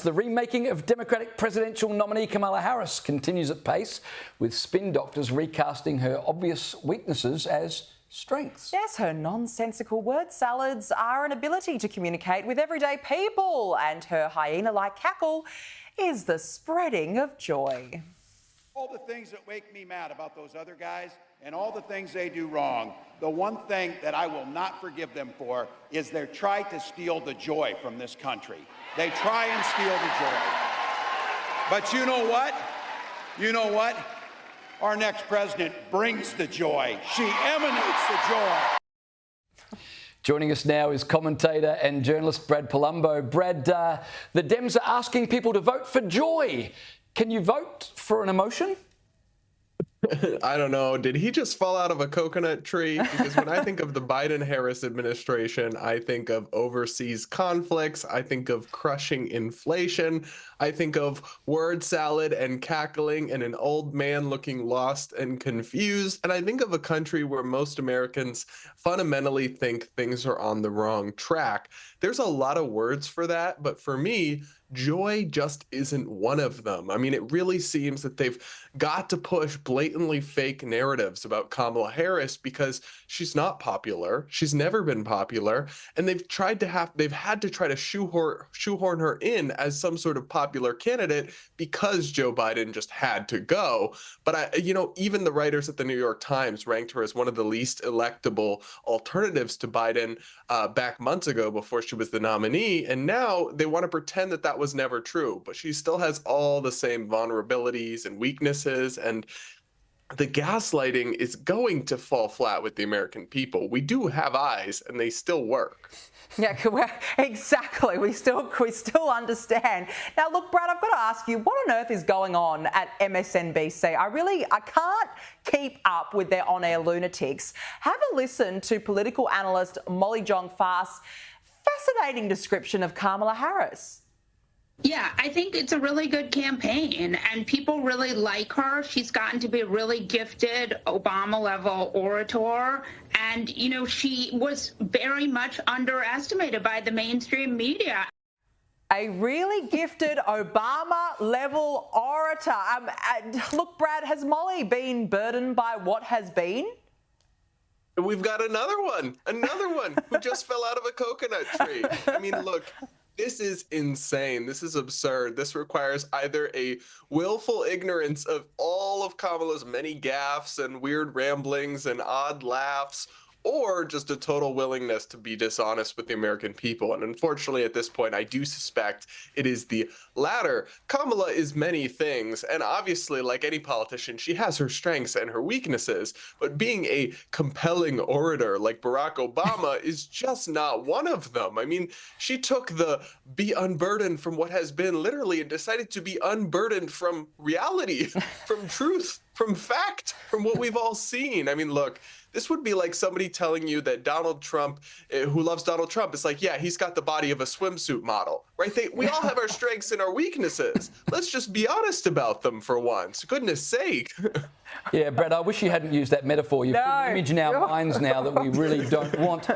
The remaking of Democratic presidential nominee Kamala Harris continues at pace, with spin doctors recasting her obvious weaknesses as strengths. Yes, her nonsensical word salads are an ability to communicate with everyday people, and her hyena-like cackle is the spreading of joy. All the things that make me mad about those other guys and all the things they do wrong, the one thing that I will not forgive them for is they try to steal the joy from this country. They try and steal the joy. But you know what? You know what? Our next president brings the joy. She emanates the joy. Joining us now is commentator and journalist Brad Polumbo. Brad, the Dems are asking people to vote for joy. Can you vote for an emotion? I don't know. Did he just fall out of a coconut tree? Because when I think of the Biden-Harris administration, I think of overseas conflicts. I think of crushing inflation. I think of word salad and cackling and an old man looking lost and confused. And I think of a country where most Americans fundamentally think things are on the wrong track. There's a lot of words for that, but for me, joy just isn't one of them. I mean, it really seems that they've got to push blatantly fake narratives about Kamala Harris because she's not popular. She's never been popular. And they've had to try to shoehorn her in as some sort of popular candidate because Joe Biden just had to go. But even the writers at the New York Times ranked her as one of the least electable alternatives to Biden back months ago before she was the nominee. And now they want to pretend that that was never true, but she still has all the same vulnerabilities and weaknesses, and the gaslighting is going to fall flat with the American people. We do have eyes and they still work. Yeah, exactly. We still understand. Now, look, Brad, I've got to ask you, what on earth is going on at MSNBC? I can't keep up with their on-air lunatics. Have a listen to political analyst Molly Jong-Fast's fascinating description of Kamala Harris. Yeah, I think it's a really good campaign and people really like her. She's gotten to be a really gifted Obama-level orator. And, she was very much underestimated by the mainstream media. A really gifted Obama-level orator. Look, Brad, has Molly been burdened by what has been? We've got another one who just fell out of a coconut tree. I mean, look. This is insane. This is absurd. This requires either a willful ignorance of all of Kamala's many gaffes and weird ramblings and odd laughs, or just a total willingness to be dishonest with the American people. And unfortunately, at this point, I do suspect it is the latter. Kamala is many things, and obviously, like any politician, she has her strengths and her weaknesses, but being a compelling orator like Barack Obama is just not one of them. I mean, she took the be unburdened from what has been literally and decided to be unburdened from reality, from truth, from fact, from what we've all seen. I mean, look, this would be like somebody telling you that Donald Trump, who loves Donald Trump, is like, yeah, he's got the body of a swimsuit model, right? We all have our strengths and our weaknesses. Let's just be honest about them for once. Goodness sake. Yeah, Brad, I wish you hadn't used that metaphor. You've put an image in our minds now that we really don't want.